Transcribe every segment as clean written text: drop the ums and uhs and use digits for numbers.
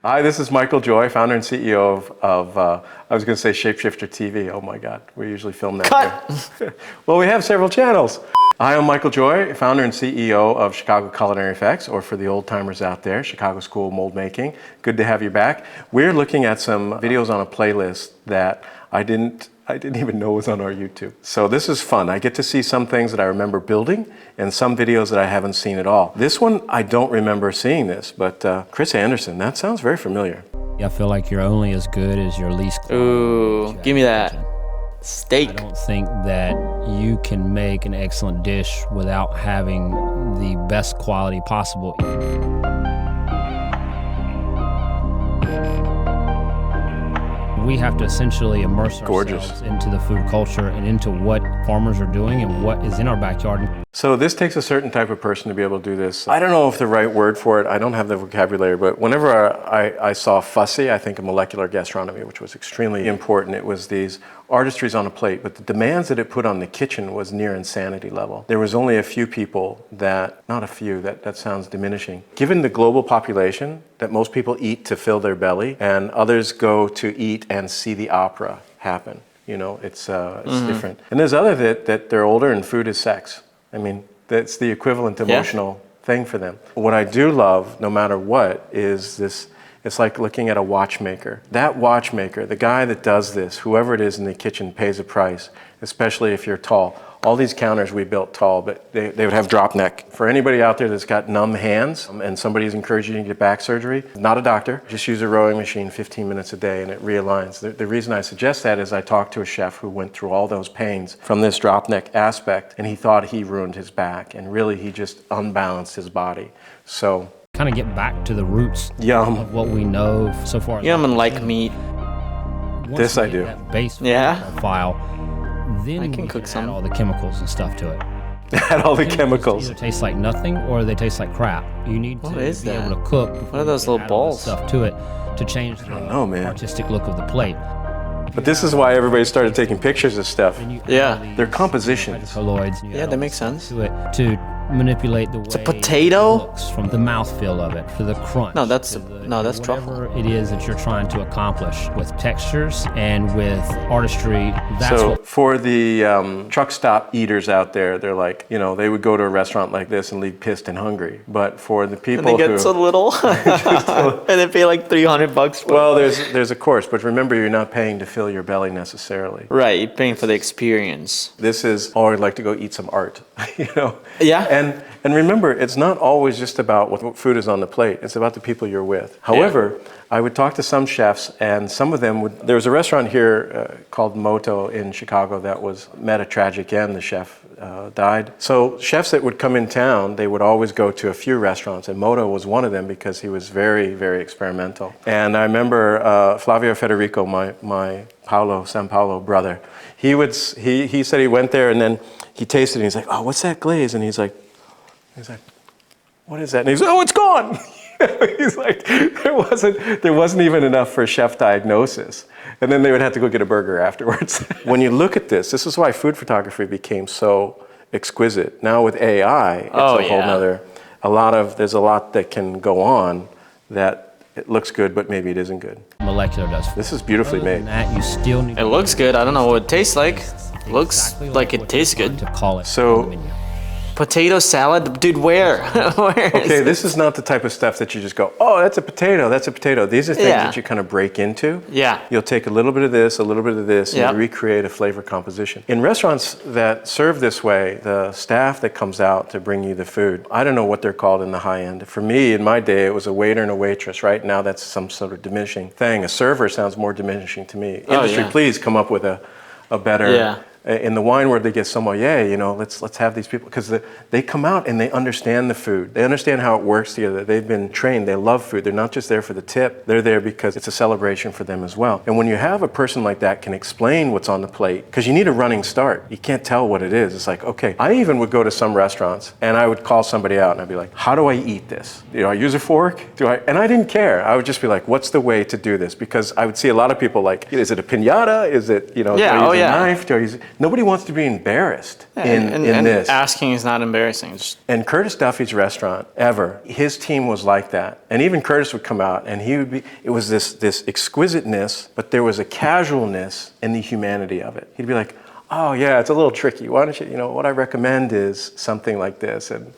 Hi, this is Michael Joy, founder and CEO of I was going to say Shapeshifter TV. Oh my God, we usually film that. Cut! Well, we have several channels. Hi, I'm Michael Joy, founder and CEO of Chicago Culinary FX, or for the old timers out there, Chicago School of Mold Making. Good to have you back. We're looking at some videos on a playlist that I didn't even know was on our YouTube. So this is fun. I get to see some things that I remember building and some videos that I haven't seen at all. This one, I don't remember seeing this, but Chris Anderson, that sounds very familiar. I feel like you're only as good as your least quality. Ooh, give me that. Steak. I don't think that you can make an excellent dish without having the best quality possible. We have to essentially immerse ourselves into the food culture and into what farmers are doing and what is in our backyard. So this takes a certain type of person to be able to do this. I don't know if the right word for it, I don't have the vocabulary, but whenever I saw fussy, I think of molecular gastronomy, which was extremely important. It was these artistries on a plate, but the demands that it put on the kitchen was near insanity level. There was only a few people not a few, that sounds diminishing. Given the global population, that most people eat to fill their belly, and others go to eat and see the opera happen. You know, it's different. And there's other that they're older and food is sex. I mean, that's the equivalent emotional thing for them. What I do love, no matter what, is this. It's like looking at a watchmaker. That watchmaker, the guy that does this, whoever it is in the kitchen pays a price, especially if you're tall. All these counters we built tall, but they would have drop neck. For anybody out there that's got numb hands and somebody's encouraging you to get back surgery, not a doctor, just use a rowing machine 15 minutes a day and it realigns. The reason I suggest that is I talked to a chef who went through all those pains from this drop neck aspect, and he thought he ruined his back, and really he just unbalanced his body. So kind of get back to the roots of what we know so far. Yum and like meat. This I do. That base file, then I can cook some. add all the chemicals and stuff to it. Add all the chemicals. Either taste like nothing or they taste like crap. You need to be able to cook. What are those little balls? Stuff to it to change the artistic look of the plate. But this is why everybody started taking pictures of stuff. Yeah. They're compositions. Colloids. Yeah, that makes sense. To manipulate the way a potato? it looks, from the mouthfeel of it to the crunch. No, that's truffle. Whatever it is that you're trying to accomplish with textures and with artistry. That's So what for the truck stop eaters out there, they're like, you know, they would go to a restaurant like this and leave pissed and hungry. But for the people And they get who so little, and they pay like $300 for well, there's a course, but remember, you're not paying to fill your belly necessarily. Right, you're paying for the experience. This is, oh, I'd like to go eat some art, you know? Yeah. And remember, it's not always just about what food is on the plate. It's about the people you're with. However, I would talk to some chefs, and some of them would. There was a restaurant here called Moto in Chicago that met a tragic end. The chef died. So chefs that would come in town, they would always go to a few restaurants, and Moto was one of them because he was very, very experimental. And I remember Flavio Federico, my San Paulo brother. He said he went there and then he tasted it. And he's like, oh, what's that glaze? And he's like, what is that? And he's like, oh, it's gone. He's like, there wasn't even enough for chef diagnosis. And then they would have to go get a burger afterwards. When you look at this is why food photography became so exquisite. Now with AI, it's a whole nother, there's a lot that can go on that it looks good, but maybe it isn't good. molecular does. This is beautifully made. That you still need. It looks good. I don't know what it tastes like. Looks like it tastes good. To call it. So, potato salad? Dude, where? Okay, this is not the type of stuff that you just go, oh, that's a potato, that's a potato. These are things that you kind of break into. Yeah. You'll take a little bit of this, and you recreate a flavor composition. In restaurants that serve this way, the staff that comes out to bring you the food, I don't know what they're called in the high end. For me, in my day, it was a waiter and a waitress. Right now, that's some sort of diminishing thing. A server sounds more diminishing to me. Industry, please come up with a better... Yeah. In the wine world, they get sommelier, you know, let's have these people, because they come out and they understand the food. They understand how it works together. They've been trained. They love food. They're not just there for the tip. They're there because it's a celebration for them as well. And when you have a person like that can explain what's on the plate, because you need a running start. You can't tell what it is. It's like, okay, I even would go to some restaurants and I would call somebody out and I'd be like, how do I eat this? You know, I use a fork? And I didn't care. I would just be like, what's the way to do this? Because I would see a lot of people like, is it a piñata? Is it, you know, do I use a knife? nobody wants to be embarrassed in and this. asking is not embarrassing. And Curtis Duffy's restaurant, his team was like that. And even Curtis would come out and it was this exquisiteness, but there was a casualness in the humanity of it. He'd be like, oh yeah, it's a little tricky. Why don't you, what I recommend is something like this, and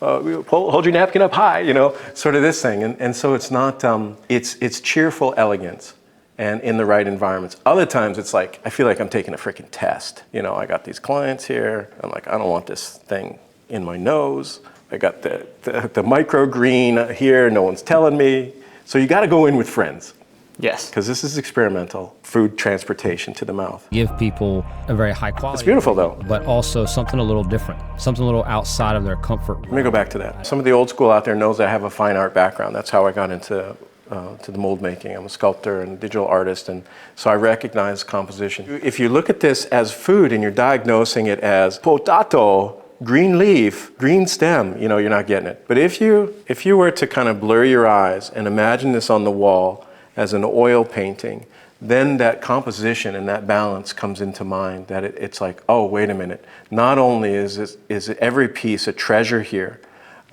hold your napkin up high, sort of this thing. And so it's not, it's cheerful elegance, and in the right environments. Other times it's like, I feel like I'm taking a freaking test. I got these clients here. I'm like, I don't want this thing in my nose. I got the microgreen here. No one's telling me. So you got to go in with friends. Yes. Because this is experimental food transportation to the mouth. Give people a very high quality. It's beautiful though. But also something a little different, something a little outside of their comfort. Let me go back to that. Some of the old school out there knows I have a fine art background. That's how I got into to the mold making. I'm a sculptor and digital artist, and so I recognize composition. If you look at this as food and you're diagnosing it as potato, green leaf, green stem, you're not getting it. But if you were to kind of blur your eyes and imagine this on the wall as an oil painting, then that composition and that balance comes into mind, that it's like, oh, wait a minute. Not only is every piece a treasure here,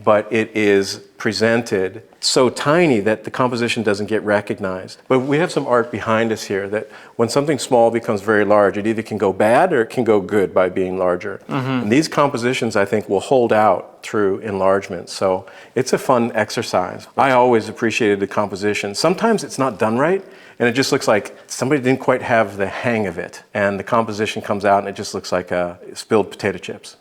but it is presented so tiny that the composition doesn't get recognized. But we have some art behind us here that when something small becomes very large, it either can go bad or it can go good by being larger. And these compositions, I think, will hold out through enlargement. So it's a fun exercise. I always appreciated the composition. Sometimes it's not done right, and it just looks like somebody didn't quite have the hang of it. And the composition comes out and it just looks like spilled potato chips,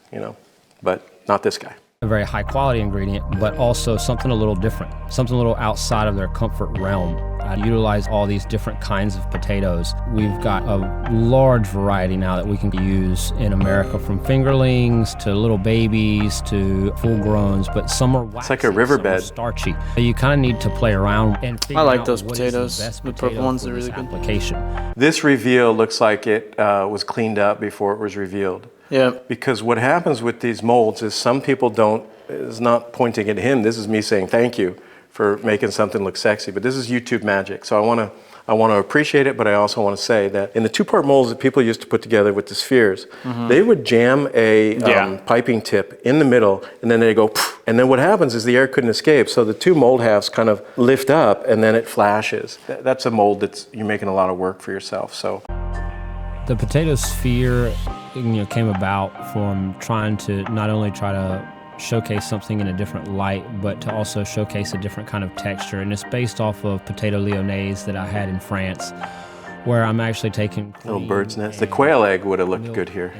but not this guy. A very high quality ingredient, but also something a little different, something a little outside of their comfort realm. I utilize all these different kinds of potatoes. We've got a large variety now that we can use in America, from fingerlings to little babies to full growns, but some are waxy, it's like a riverbed. Some are starchy. You kind of need to play around and figure I like out those what is potatoes. best The potato purple ones for are this really good. application. This reveal looks like it was cleaned up before it was revealed. Yeah. Because what happens with these molds is some people is not pointing at him. This is me saying thank you for making something look sexy. But this is YouTube magic. So I want to appreciate it, but I also want to say that in the two-part molds that people used to put together with the spheres, they would jam a piping tip in the middle, and then they go, poof, and then what happens is the air couldn't escape. So the two mold halves kind of lift up, and then it flashes. That's a mold you're making a lot of work for yourself. So the potato sphere, came about from trying to not only try to showcase something in a different light, but to also showcase a different kind of texture. And it's based off of potato lyonnaise that I had in France, where I'm actually taking little bird's nest. The quail egg would have looked good here.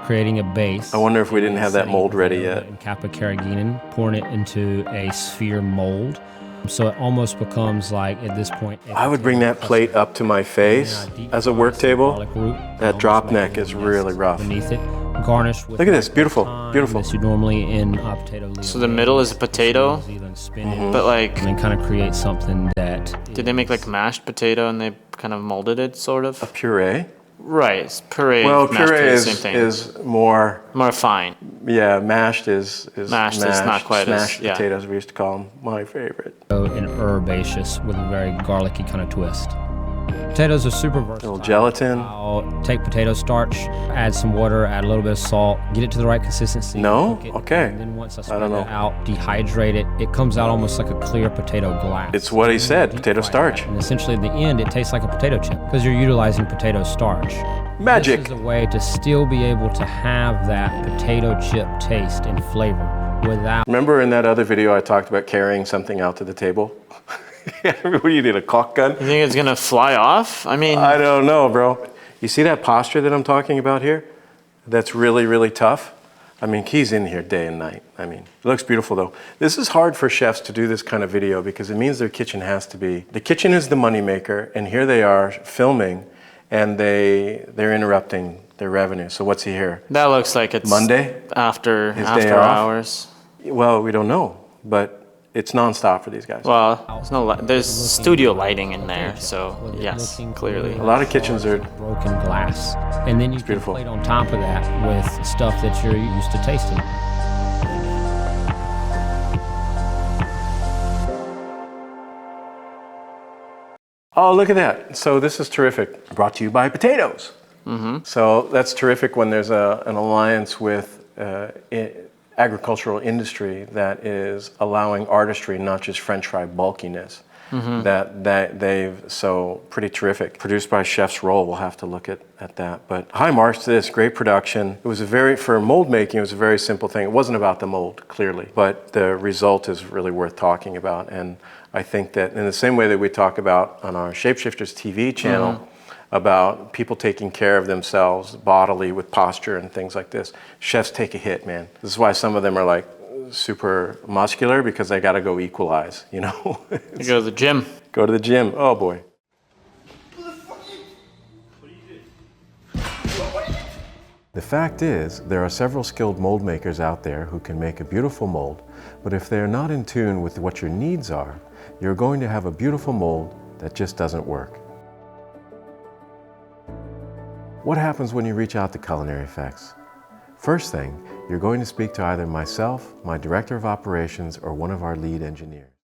Creating a base. I wonder if we didn't have that mold ready yet. And Kappa carrageenan, pouring it into a sphere mold. So it almost becomes like, at this point, I would bring that plate up to my face as a work table. That drop neck is really rough. Beneath it, garnished with. Look at this, beautiful, beautiful. This you normally in potato. So the middle is a potato, but like, and then kind of create something that. Did they make like mashed potato and they kind of molded it, sort of? A puree? Right, it's puree. Well, mashed puree potato, same thing. is more fine. Yeah, mashed is mashed is not quite smashed as potatoes, we used to call them. My favorite. And herbaceous with a very garlicky kind of twist. Potatoes are super versatile. A little gelatin. I'll take potato starch, add some water, add a little bit of salt, get it to the right consistency. No? Cook it, Okay. And then once I spread don't know. it out, dehydrate it, it comes out almost like a clear potato glass. It's what he said, potato Deep fry starch. that. And essentially at the end, it tastes like a potato chip because you're utilizing potato starch. Magic. This is a way to still be able to have that potato chip taste and flavor without. Remember in that other video I talked about carrying something out to the table? What do you need, a caulk gun? You think it's gonna fly off? I mean, I don't know, bro. You see that posture that I'm talking about here? That's really, really tough. I mean, he's in here day and night. I mean, it looks beautiful though. This is hard for chefs to do this kind of video because it means their kitchen has to be, the kitchen is the moneymaker, and here they are filming and they're interrupting their revenue. So what's he here? that looks like it's Monday? after His day off? hours. Well, we don't know, but it's nonstop for these guys. Well, there's studio lighting in there, so yes, clearly. A lot of kitchens are broken glass. And then you can beautiful. plate on top of that with stuff that you're used to tasting. Oh, look at that. So this is terrific. Brought to you by potatoes. So that's terrific when there's an alliance with agricultural industry that is allowing artistry, not just French fry bulkiness. That they've, so pretty terrific. Produced by Chef's Roll, we'll have to look at that. But high marks to this, great production. It was for mold making, it was a very simple thing. It wasn't about the mold, clearly, but the result is really worth talking about. And I think that in the same way that we talk about on our Shapeshifters TV channel, about people taking care of themselves bodily with posture and things like this, chefs take a hit, man. This is why some of them are like super muscular, because they got to go equalize, you know. You go to the gym. Go to the gym. Oh boy. The fact is, there are several skilled mold makers out there who can make a beautiful mold, but if they're not in tune with what your needs are, you're going to have a beautiful mold that just doesn't work. What happens when you reach out to CulinaryFX? First thing, you're going to speak to either myself, my director of operations, or one of our lead engineers.